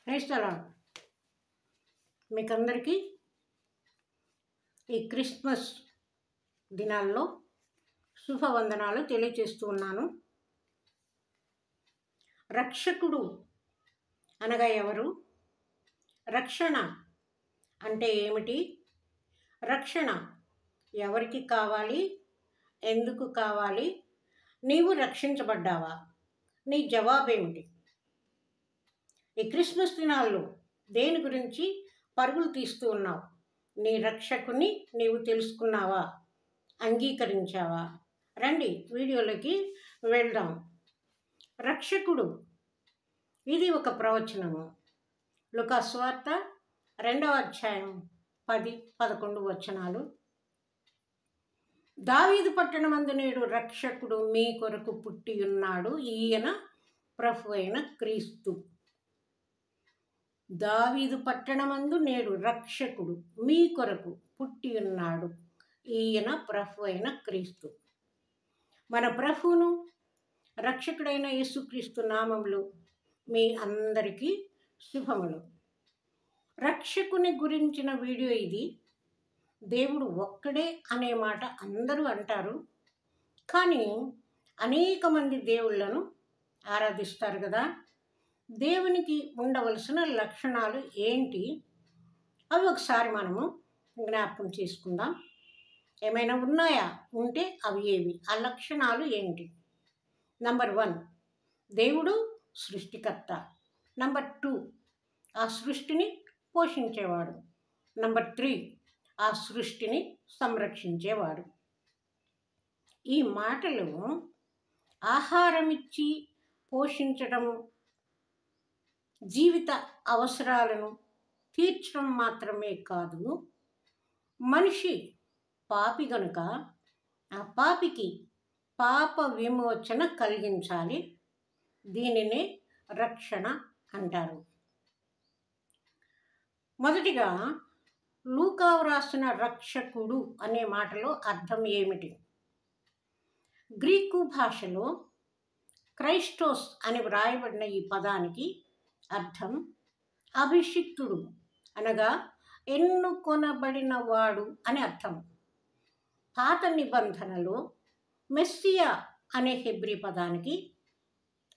Praise the lord. మీకందరికీ ఈ Christmas దినాల్లో శుభవందనాలు తెలియజేస్తూ ఉన్నాను. రక్షకుడు అనగా ఎవరు? రక్షణ అంటే ఏమిటి? రక్షణ ఎవరికి కావాలి? ఎందుకు కావాలి? నీవు రక్షించబడ్డావా? నీ జవాబేమిటి? ఈ క్రిస్మస్ దినాల్లో దేని గురించి పరుగులు తీస్తూ ఉన్నావు? నీ రక్షకుని నీవు తెలుసుకున్నావా? అంగీకరించావా? రండి వీడియోలోకి వెళ్దాం. రక్షకుడు, ఇది ఒక ప్రవచనము. లూకా సువార్త 2వ అధ్యాయం 10-11 వచనాలు. దావీదు పట్టణమందు నేడు రక్షకుడు మీ కొరకు పుట్టి ఉన్నాడు, ఈయన ప్రభు అయిన క్రీస్తు. దావీదు పట్టణమందు నేడు రక్షకుడు మీ కొరకు పుట్టి ఉన్నాడు, ఈయన ప్రభు అయిన క్రీస్తు. మన ప్రభువును రక్షకుడైన యేసుక్రీస్తు నామములో మీ అందరికీ శుభములు. రక్షకుని గురించిన వీడియో ఇది. దేవుడు ఒక్కడే అనే మాట అందరూ అంటారు, కానీ అనేక మంది దేవుళ్ళను ఆరాధిస్తారు కదా. దేవునికి ఉండవలసిన లక్షణాలు ఏంటి? అవి ఒకసారి మనము జ్ఞాపకం చేసుకుందాం. ఏమైనా ఉన్నాయా? ఉంటే అవి ఏవి? ఆ లక్షణాలు ఏంటి? నంబర్ 1, దేవుడు సృష్టికర్త. నంబర్ 2, ఆ సృష్టిని పోషించేవాడు. నంబర్ 3, ఆ సృష్టిని సంరక్షించేవాడు. ఈ మాటలు ఆహారం ఇచ్చి పోషించడం, జీవిత అవసరాలను తీర్చడం మాత్రమే కాదు, మనిషి పాపి గనుక ఆ పాపికి పాప విమోచన కలిగించాలి. దీనినే రక్షణ అంటారు. మొదటిగా లూకా వ్రాసిన రక్షకుడు అనే మాటలో అర్థం ఏమిటి? గ్రీకు భాషలో క్రైస్టోస్ అని వ్రాయబడిన ఈ పదానికి అర్థం అభిషిక్తుడు అనగా ఎన్నుకొనబడిన వాడు అని అర్థం. పాత నిబంధనలో మెస్సియా అనే హెబ్రీ పదానికి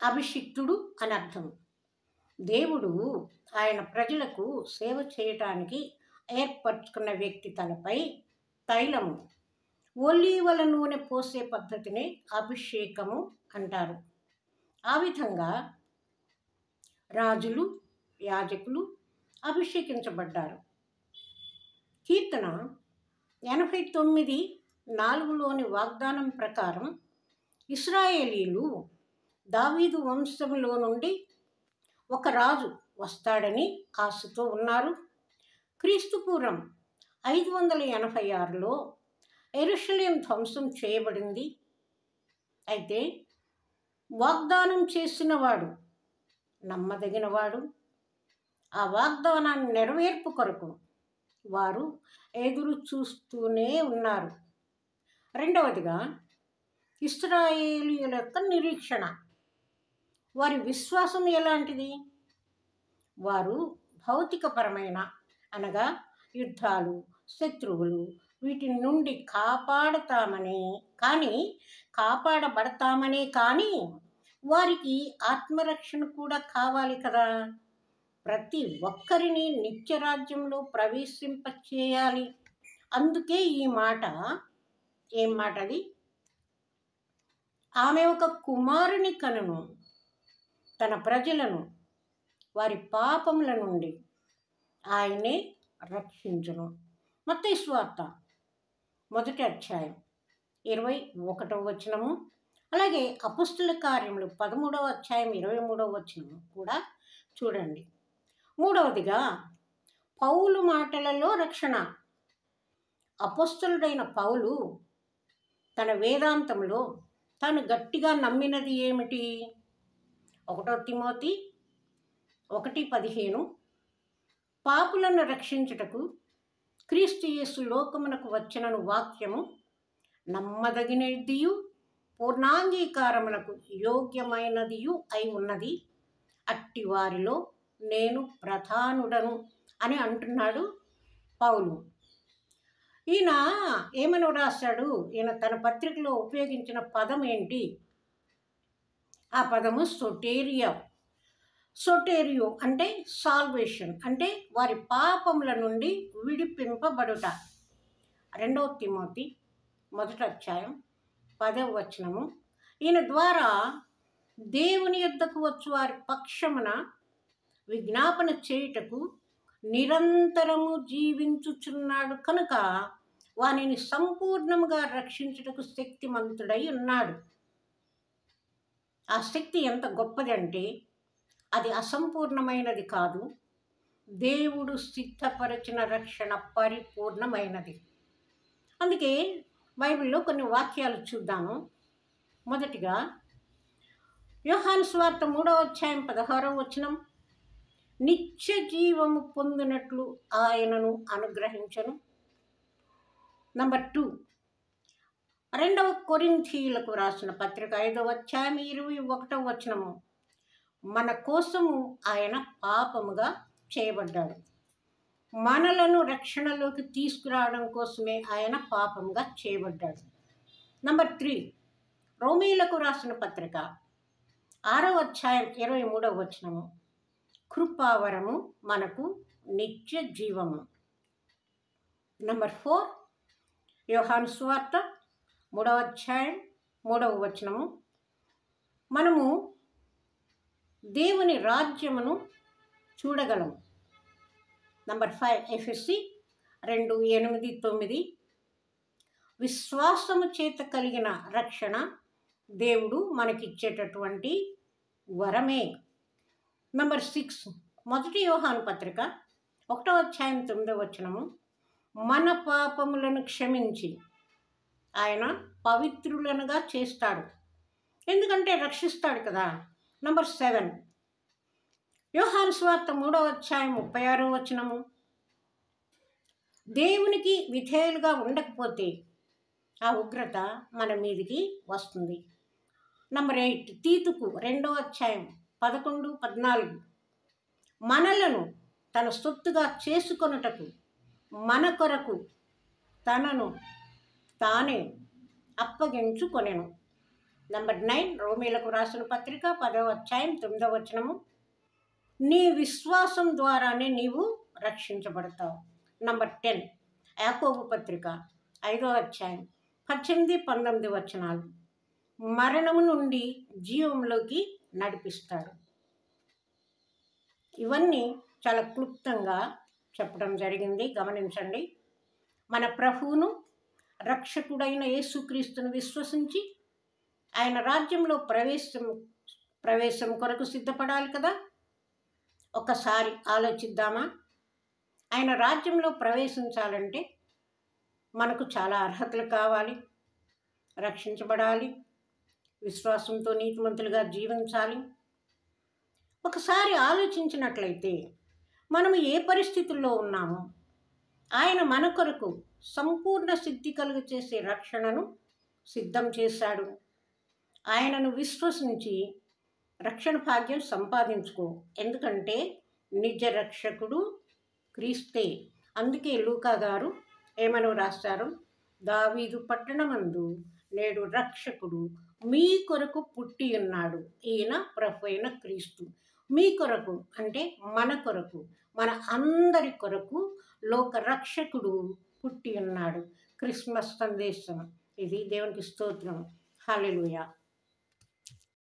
అభిషిక్తుడు అని అర్థం. దేవుడు ఆయన ప్రజలకు సేవ చేయటానికి ఏర్పరచుకున్న వ్యక్తి తలపై తైలము, ఒలీవల నూనె పోసే పద్ధతిని అభిషేకము అంటారు. ఆ విధంగా రాజులు, యాజకులు అభిషేకించబడ్డారు. కీర్తన 89:4లోని వాగ్దానం ప్రకారం ఇశ్రాయేలీలు దావీదు వంశంలో నుండి ఒక రాజు వస్తాడని ఆశతో ఉన్నారు. క్రీస్తుపూర్వం 586లో యెరూషలేం ధ్వంసం చేయబడింది. అయితే వాగ్దానం చేసినవాడు నమ్మదగినవాడు. ఆ వాగ్దానాన్ని నెరవేర్పు కొరకు వారు ఎదురు చూస్తూనే ఉన్నారు. రెండవదిగా ఇశ్రాయేలీయుల యొక్క నిరీక్షణ. వారి విశ్వాసం ఎలాంటిది? వారు భౌతికపరమైన అనగా యుద్ధాలు, శత్రువులు వీటి నుండి కాపాడబడతామనే కానీ వారికి ఆత్మరక్షణ కూడా కావాలి కదా. ప్రతి ఒక్కరిని నిత్యరాజ్యంలో ప్రవేశింపచేయాలి. అందుకే ఈ మాట. ఏం మాట అది? ఆమె ఒక కుమారుని కనును, తన ప్రజలను వారి పాపముల నుండి ఆయనే రక్షించును. మత్తయి సువార్త 1వ అధ్యాయం 21వ వచనము, అలాగే అపోస్తలుల కార్యములు 13వ అధ్యాయం 23వ వచనము కూడా చూడండి. మూడవదిగా పౌలు మాటలలో రక్షణ. అపోస్తలుడైన పౌలు తన వేదాంతంలో తాను గట్టిగా నమ్మినది ఏమిటి? 1 తిమోతి 1:15 పాపులను రక్షించుటకు క్రీస్తు యేసు లోకమునకు వచ్చినను వాక్యము నమ్మదగినదియు పూర్ణాంగీకారములకు యోగ్యమైనదియు అయి ఉన్నది. అట్టి వారిలో నేను ప్రధానుడను అని అంటున్నాడు పౌలు. ఈయన ఏమని రాశాడు? ఈయన తన పత్రికలో ఉపయోగించిన పదం ఏంటి? ఆ పదము సొటేరియా. సొటేరియో అంటే సాల్వేషన్, అంటే వారి పాపముల నుండి విడిపింపబడుట. 2 తిమోతి 1:10 ఈయన ద్వారా దేవుని యొద్దకు వచ్చు వారి పక్షమున విజ్ఞాపన చేయుటకు నిరంతరము జీవించుచున్నాడు కనుక వానిని సంపూర్ణముగా రక్షించుటకు శక్తిమంతుడై ఉన్నాడు. ఆ శక్తి ఎంత గొప్పదంటే అది అసంపూర్ణమైనది కాదు. దేవుడు సిద్ధపరిచిన రక్షణ పరిపూర్ణమైనది. అందుకే బైబిల్లో కొన్ని వాక్యాలు చూద్దాము. మొదటిగా యోహాను సువార్త 3:16 నిత్య జీవము పొందినట్లు ఆయనను అనుగ్రహించను. నంబర్ 2 2 కొరింథీయులకు రాసిన పత్రిక 5:21 మన కోసము ఆయన పాపముగా చేయబడ్డాడు. మనలను రక్షణలోకి తీసుకురావడం కోసమే ఆయన పాపముగా చేయబడ్డాడు. నంబర్ 3 రోమీలకు రాసిన పత్రిక 6:23 కృపావరము మనకు నిత్య జీవము. నంబర్ 4 యోహాను సువార్త 3:3 మనము దేవుని రాజ్యమును చూడగలము. నంబర్ 5 ఎఫెసీ 2:8-9 విశ్వాసము చేత కలిగిన రక్షణ దేవుడు మనకిచ్చేటటువంటి వరమే. నంబర్ 6 1 యోహాను పత్రిక 1:9 మన పాపములను క్షమించి ఆయన పవిత్రులనుగా చేస్తాడు, ఎందుకంటే రక్షిస్తాడు కదా. నంబర్ 7 యోహాను సువార్త 3:36 దేవునికి విధేయులుగా ఉండకపోతే ఆ ఉగ్రత మన మీదికి వస్తుంది. నంబర్ 8 తీతుకు 2:11-14 మనలను తన సొత్తుగా చేసుకొనుటకు మన కొరకు తనను తానే అప్పగించుకొనెను. నంబర్ 9 రోమీలకు రాసిన పత్రిక 10:9 నీ విశ్వాసం ద్వారానే నీవు రక్షించబడతావు. నంబర్ 10 యాకోబు పత్రిక 5:18-19 మరణము నుండి జీవంలోకి నడిపిస్తాడు. ఇవన్నీ చాలా క్లుప్తంగా చెప్పడం జరిగింది, గమనించండి. మన ప్రభువును రక్షకుడైన యేసుక్రీస్తును విశ్వసించి ఆయన రాజ్యంలో ప్రవేశం కొరకు సిద్ధపడాలి కదా. ఒకసారి ఆలోచిద్దామా? ఆయన రాజ్యంలో ప్రవేశించాలంటే మనకు చాలా అర్హతలు కావాలి. రక్షించబడాలి, విశ్వాసంతో నీతిమంతులుగా జీవించాలి. ఒకసారి ఆలోచించినట్లయితే మనము ఏ పరిస్థితుల్లో ఉన్నామో ఆయన మన కొరకు సంపూర్ణ సిద్ధి కలుగు చేసే రక్షణను సిద్ధం చేశాడు. ఆయనను విశ్వసించి రక్షణ భాగ్యం సంపాదించుకో, ఎందుకంటే నిజ రక్షకుడు క్రీస్తే. అందుకే లూకా గారు ఏమని రాస్తారు? దావీదు పట్టణమందు నేడు రక్షకుడు మీ కొరకు పుట్టి ఉన్నాడు, ఈయన ప్రభు అయిన క్రీస్తు. మీ కొరకు అంటే మన కొరకు, మన అందరి కొరకు లోక రక్షకుడు పుట్టి ఉన్నాడు. క్రిస్మస్ సందేశం ఇది. దేవునికి స్తోత్రం. హల్లెలూయా.